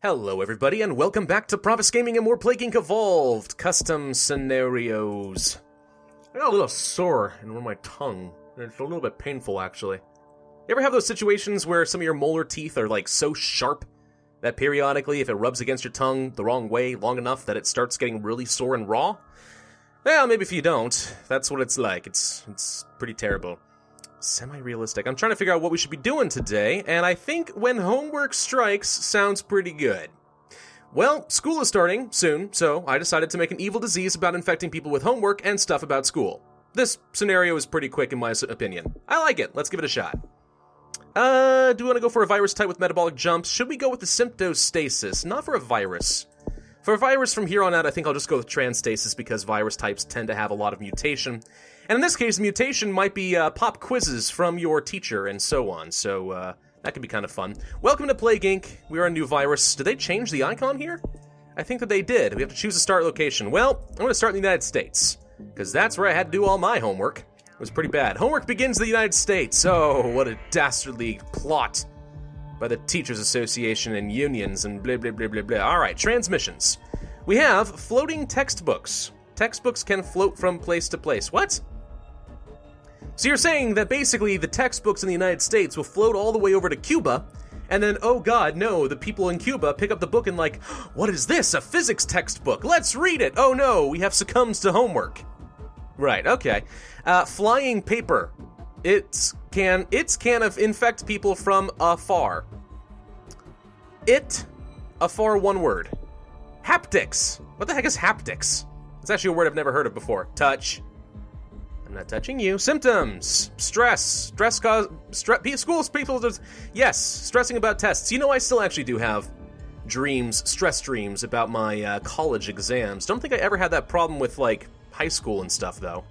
Hello everybody, and welcome back to Pravus Gaming and more Plague Inc. Evolved Custom Scenarios. I got a little sore in my tongue, and it's a little bit painful actually. You ever have those situations where some of your molar teeth are like so sharp that periodically if it rubs against your tongue the wrong way long enough that it starts getting really sore and raw? Well, maybe if you don't, that's what it's like. It's pretty terrible. Semi-realistic. I'm trying to figure out what we should be doing today, and I think when homework strikes sounds pretty good. Well, school is starting soon, so I decided to make an evil disease about infecting people with homework and stuff about school. This scenario is pretty quick in my opinion. I like it. Let's give it a shot. Do we want to go for a virus type with metabolic jumps? Should we go with the symptostasis? Not for a virus. For a virus from here on out, I think I'll just go with transstasis because virus types tend to have a lot of mutation. And in this case, mutation might be pop quizzes from your teacher and so on, so that could be kind of fun. Welcome to Plague Inc. We are a new virus. Did they change the icon here? I think that they did. We have to choose a start location. Well, I'm going to start in the United States, because that's where I had to do all my homework. It was pretty bad. Homework begins in the United States. Oh, what a dastardly plot by the Teachers Association and unions and blah, blah, blah, blah, blah. All right, transmissions. We have floating textbooks. Textbooks can float from place to place. What? So you're saying that basically the textbooks in the United States will float all the way over to Cuba, and then, oh god, no, the people in Cuba pick up the book and like, what is this? A physics textbook? Let's read it! Oh no, we have succumbed to homework. Right, okay. Flying paper. It can infect people from afar. Afar, one word. Haptics. What the heck is haptics? It's actually a word I've never heard of before. Touch. I'm not touching you. Symptoms. Stress. Schools, people, yes, stressing about tests. You know, I still actually do have dreams, stress dreams about my college exams. Don't think I ever had that problem with, like, high school and stuff, though.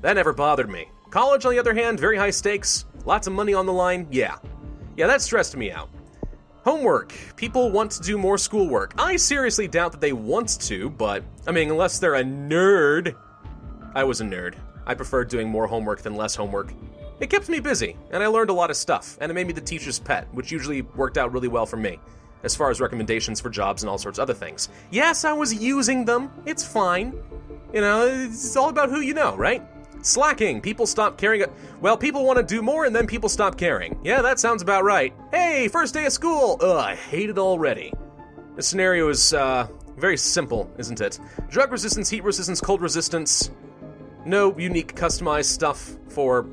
That never bothered me. College, on the other hand, very high stakes, lots of money on the line, yeah. Yeah, that stressed me out. Homework. People want to do more schoolwork. I seriously doubt that they want to, but, I mean, unless they're a nerd. I was a nerd. I preferred doing more homework than less homework. It kept me busy, and I learned a lot of stuff, and it made me the teacher's pet, which usually worked out really well for me, as far as recommendations for jobs and all sorts of other things. Yes, I was using them. It's fine. You know, it's all about who you know, right? Slacking. People stop caring. Well, people want to do more, and then people stop caring. Yeah, that sounds about right. Hey, first day of school! Ugh, I hate it already. This scenario is, very simple, isn't it? Drug resistance, heat resistance, cold resistance. No unique customized stuff for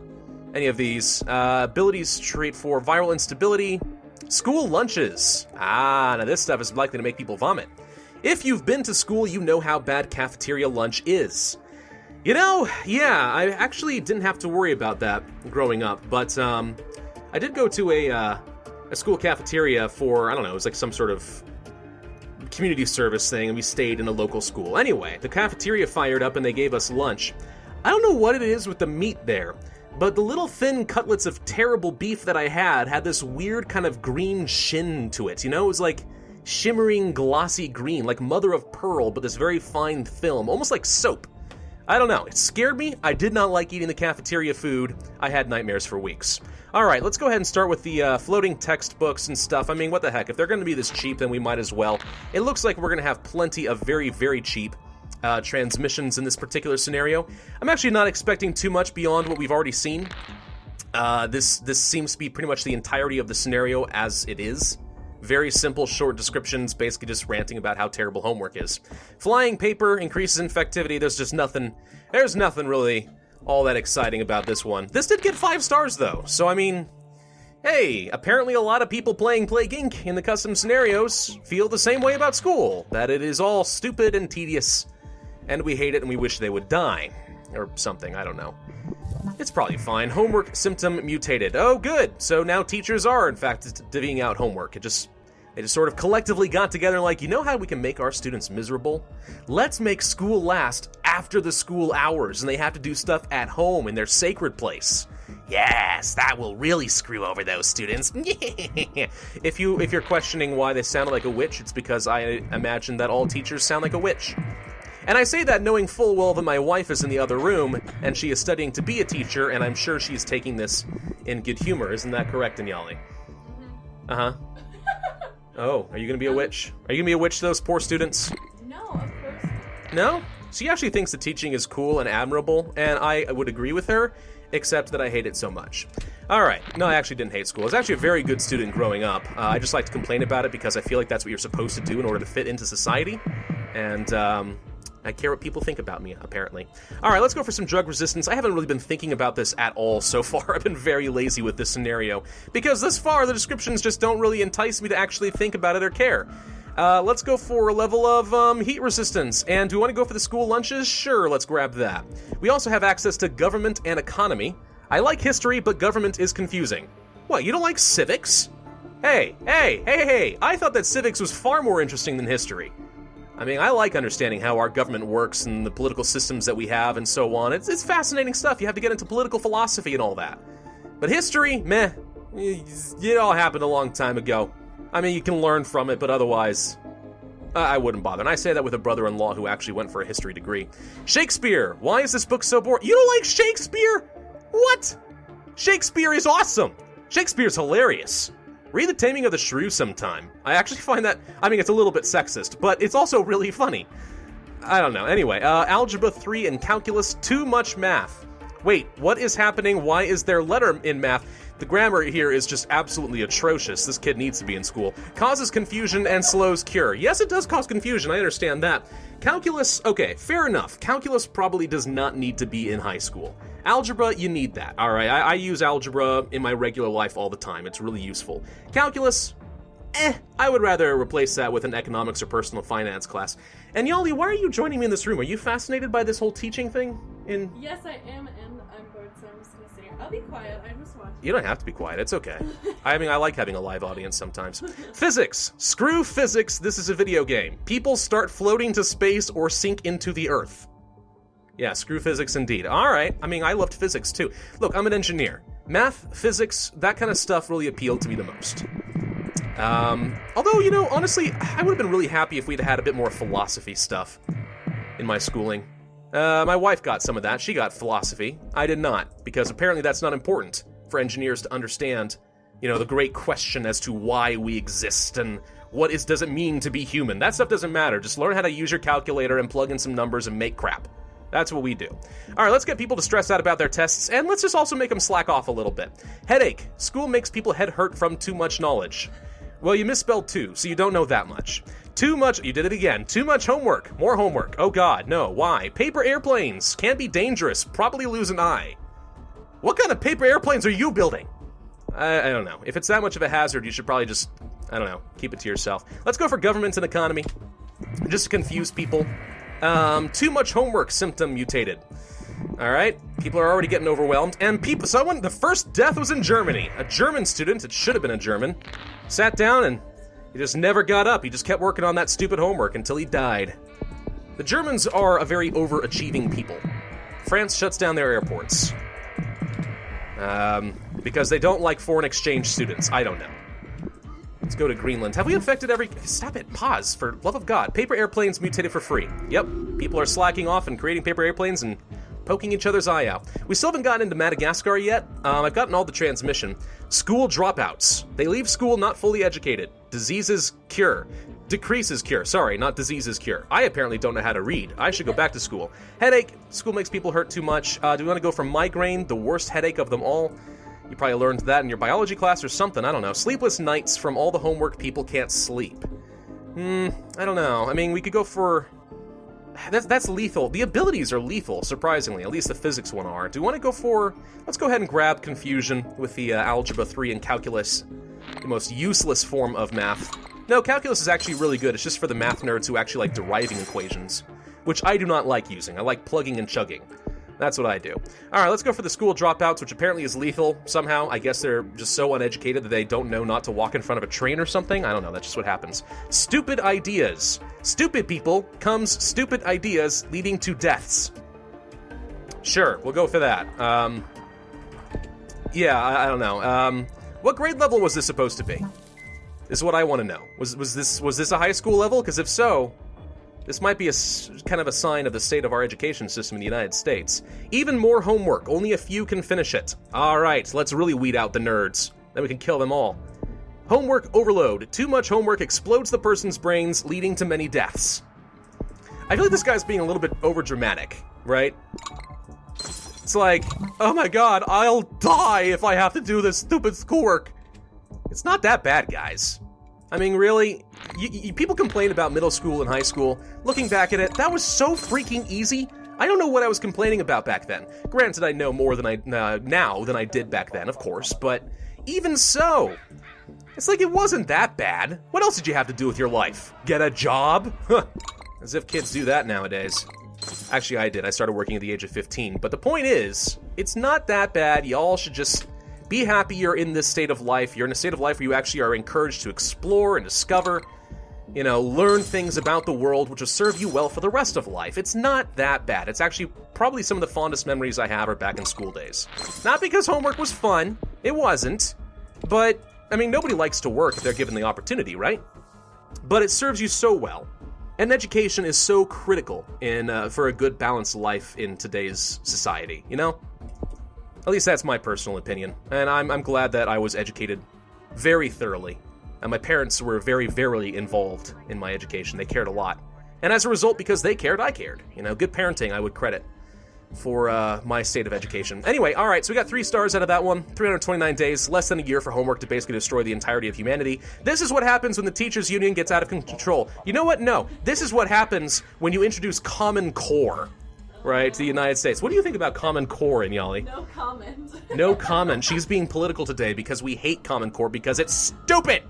any of these. Abilities trait for viral instability. School lunches. Ah, now this stuff is likely to make people vomit. If you've been to school, you know how bad cafeteria lunch is. You know, yeah, I actually didn't have to worry about that growing up, but I did go to a school cafeteria for, I don't know, it was like some sort of community service thing, and we stayed in a local school. Anyway, the cafeteria fired up and they gave us lunch. I don't know what it is with the meat there, but the little thin cutlets of terrible beef that I had this weird kind of green shin to it, you know? It was like shimmering, glossy green, like mother of pearl, but this very fine film, almost like soap. I don't know, it scared me. I did not like eating the cafeteria food. I had nightmares for weeks. Alright, let's go ahead and start with the floating textbooks and stuff. I mean, what the heck, if they're going to be this cheap, then we might as well. It looks like we're going to have plenty of very, very cheap transmissions in this particular scenario. I'm actually not expecting too much beyond what we've already seen. This seems to be pretty much the entirety of the scenario as it is. Very simple, short descriptions, basically just ranting about how terrible homework is. Flying paper increases infectivity. There's nothing really all that exciting about this one. This did get 5 stars though, so I mean, hey, apparently a lot of people playing Plague Inc. in the custom scenarios feel the same way about school, that it is all stupid and tedious, and we hate it and we wish they would die. Or something, I don't know. It's probably fine. Homework symptom mutated. Oh, good. So now teachers are, in fact, divvying out homework. They just sort of collectively got together and like, you know how we can make our students miserable? Let's make school last after the school hours, and they have to do stuff at home in their sacred place. Yes, that will really screw over those students. If you're questioning why they sounded like a witch, it's because I imagine that all teachers sound like a witch. And I say that knowing full well that my wife is in the other room, and she is studying to be a teacher, and I'm sure she's taking this in good humor. Isn't that correct, Inyali? Uh-huh. Oh, are you gonna be a witch? Are you gonna be a witch to those poor students? No, of course not. No? She actually thinks the teaching is cool and admirable, and I would agree with her, except that I hate it so much. Alright, no, I actually didn't hate school. I was actually a very good student growing up. I just like to complain about it because I feel like that's what you're supposed to do in order to fit into society, and I care what people think about me, apparently. Alright, let's go for some drug resistance. I haven't really been thinking about this at all so far. I've been very lazy with this scenario, because thus far the descriptions just don't really entice me to actually think about it or care. Let's go for a level of heat resistance. And do we want to go for the school lunches? Sure, let's grab that. We also have access to government and economy. I like history, but government is confusing. What, you don't like civics? Hey, I thought that civics was far more interesting than history. I mean, I like understanding how our government works and the political systems that we have and so on. It's fascinating stuff. You have to get into political philosophy and all that. But history, meh. It all happened a long time ago. I mean, you can learn from it, but otherwise, I wouldn't bother. And I say that with a brother-in-law who actually went for a history degree. Shakespeare! Why is this book so boring? You don't like Shakespeare? What? Shakespeare is awesome! Shakespeare's hilarious. Read The Taming of the Shrew sometime. I actually find that, I mean, it's a little bit sexist, but it's also really funny. I don't know. Anyway, Algebra 3 and Calculus, too much math. Wait, what is happening? Why is there letter in math? The grammar here is just absolutely atrocious. This kid needs to be in school. Causes confusion and slows cure. Yes, it does cause confusion. I understand that. Calculus, okay, fair enough. Calculus probably does not need to be in high school. Algebra, you need that. All right, I use algebra in my regular life all the time. It's really useful. Calculus, I would rather replace that with an economics or personal finance class. And Yali, why are you joining me in this room? Are you fascinated by this whole teaching thing? Yes, I am, and I'm bored, so I'm just gonna sit here. I'll be quiet. I'm just watching. You don't have to be quiet. It's okay. I mean, I like having a live audience sometimes. Physics. Screw physics. This is a video game. People start floating to space or sink into the earth. Yeah, screw physics indeed. All right. I mean, I loved physics too. Look, I'm an engineer. Math, physics, that kind of stuff really appealed to me the most. Although, you know, honestly, I would have been really happy if we'd had a bit more philosophy stuff in my schooling. My wife got some of that. She got philosophy. I did not, because apparently that's not important for engineers to understand, you know, the great question as to why we exist and what does it mean to be human. That stuff doesn't matter. Just learn how to use your calculator and plug in some numbers and make crap. That's what we do. All right, let's get people to stress out about their tests, and let's just also make them slack off a little bit. Headache. School makes people head hurt from too much knowledge. Well, you misspelled too, so you don't know that much. Too much, you did it again. Too much homework. More homework. Oh god, no, why? Paper airplanes. Can be dangerous. Probably lose an eye. What kind of paper airplanes are you building? I don't know. If it's that much of a hazard, you should probably just, I don't know, keep it to yourself. Let's go for government and economy. Just to confuse people. Too much homework symptom mutated. Alright, people are already getting overwhelmed. And the first death was in Germany. A German student, it should have been a German, sat down and he just never got up. He just kept working on that stupid homework until he died. The Germans are a very overachieving people. France shuts down their airports. Because they don't like foreign exchange students. I don't know. Let's go to Greenland. Have we infected every... Stop it. Pause. For love of God. Paper airplanes mutated for free. Yep. People are slacking off and creating paper airplanes and poking each other's eye out. We still haven't gotten into Madagascar yet. I've gotten all the transmission. School dropouts. They leave school not fully educated. Diseases cure. Decreases cure. Sorry, not diseases cure. I apparently don't know how to read. I should go back to school. Headache. School makes people hurt too much. Do we want to go for migraine? The worst headache of them all. You probably learned that in your biology class or something, I don't know. Sleepless nights from all the homework people can't sleep. I don't know. I mean, we could go for... That's lethal. The abilities are lethal, surprisingly. At least the physics one are. Do we want to go for... Let's go ahead and grab confusion with the Algebra 3 and Calculus. The most useless form of math. No, Calculus is actually really good. It's just for the math nerds who actually like deriving equations. Which I do not like using. I like plugging and chugging. That's what I do. Alright, let's go for the school dropouts, which apparently is lethal somehow. I guess they're just so uneducated that they don't know not to walk in front of a train or something. I don't know, that's just what happens. Stupid ideas. Stupid people comes stupid ideas leading to deaths. Sure, we'll go for that. Yeah, I don't know. What grade level was this supposed to be? This is what I want to know. Was this a high school level? Because if so... This might be a kind of a sign of the state of our education system in the United States. Even more homework. Only a few can finish it. All right, let's really weed out the nerds. Then we can kill them all. Homework overload. Too much homework explodes the person's brains, leading to many deaths. I feel like this guy's being a little bit overdramatic, right? It's like, oh my god, I'll die if I have to do this stupid schoolwork. It's not that bad, guys. I mean, really, people complain about middle school and high school. Looking back at it, that was so freaking easy. I don't know what I was complaining about back then. Granted, I know more than now than I did back then, of course, but even so, it's like it wasn't that bad. What else did you have to do with your life? Get a job? As if kids do that nowadays. Actually, I did. I started working at the age of 15. But the point is, it's not that bad. Y'all should just be happy you're in this state of life. You're in a state of life where you actually are encouraged to explore and discover, you know, learn things about the world which will serve you well for the rest of life. It's not that bad. It's actually probably some of the fondest memories I have are back in school days. Not because homework was fun. It wasn't. But, I mean, nobody likes to work if they're given the opportunity, right? But it serves you so well. And education is so critical for a good balanced life in today's society, you know? At least that's my personal opinion. And I'm glad that I was educated very thoroughly. And my parents were very, very involved in my education. They cared a lot. And as a result, because they cared, I cared. You know, good parenting I would credit for my state of education. Anyway, alright, so we got 3 stars out of that one. 329 days, less than a year for homework to basically destroy the entirety of humanity. This is what happens when the teachers' union gets out of control. You know what? No. This is what happens when you introduce Common Core, right, to the United States. What do you think about Common Core, Inyali? No comment. No comment. She's being political today because we hate Common Core because it's stupid!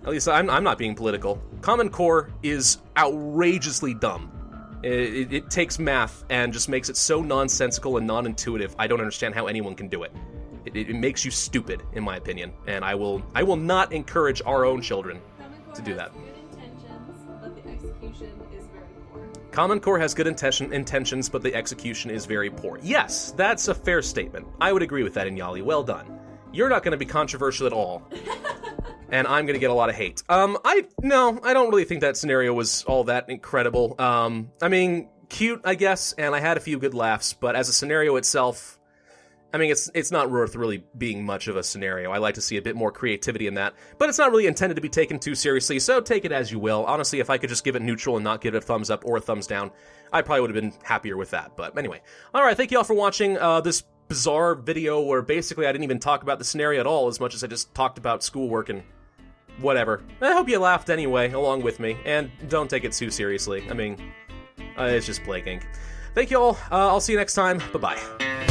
At least I'm not being political. Common Core is outrageously dumb. It takes math and just makes it so nonsensical and non-intuitive. I don't understand how anyone can do it. It makes you stupid, in my opinion. And I will not encourage our own children to do that. Good intentions, but the execution is very poor. Common Core has good intentions, but the execution is very poor. Yes, that's a fair statement. I would agree with that, Inyali. Well done. You're not going to be controversial at all. And I'm going to get a lot of hate. I don't really think that scenario was all that incredible. I mean, cute, I guess, and I had a few good laughs, but as a scenario itself, I mean, it's not worth really being much of a scenario. I like to see a bit more creativity in that, but it's not really intended to be taken too seriously, so take it as you will. Honestly, if I could just give it neutral and not give it a thumbs up or a thumbs down, I probably would have been happier with that, but anyway. Alright, thank you all for watching this bizarre video where basically I didn't even talk about the scenario at all as much as I just talked about schoolwork and whatever. I hope you laughed anyway, along with me, and don't take it too seriously. I mean, it's just Plague Inc. Thank you all. I'll see you next time. Bye-bye.